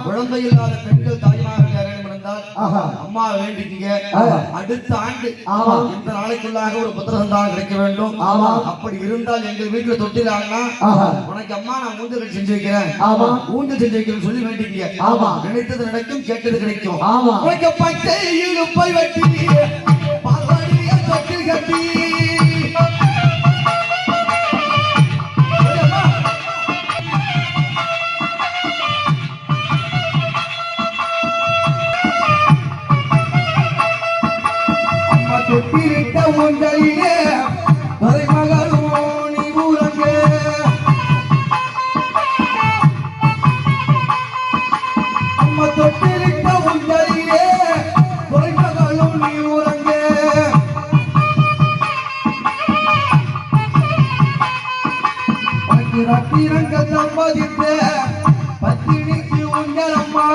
குழந்தை இல்லாத பெண்கள் தாய்மார்கள் இருந்தால் அம்மா வேண்டிக்கீங்க. அடுத்த ஆண்டு இந்த நாளைக்குள்ளாக ஒரு புத்திரசந்தானம் கிடைக்க வேண்டும். அப்படி இருந்தால் எங்கள் வீட்டுல தொட்டிலாங்கன்னா உனக்கு அம்மா நான் ஊஞ்சல் செஞ்சு வைக்கிறேன், ஊஞ்சல் செஞ்சு வைக்கிறேன் சொல்லி வேண்டிக்கீங்க. நினைத்தது நடக்கும், கேட்டது கிடைக்கும். உனக்கு பச்சை இழுப்பை வெட்டி பார்வதிய தொட்டில் கட்டி தொட்டிலிட்ட உங்களிலே மருமகளும் நீ ஊரங்கே. அம்மா தொட்டிலிட்ட உங்களிலே மருமகளும் நீ ஊரங்கே. ரத்திரங்க சம்பாதித்த பத்தினிக்கு உங்கள் அம்மா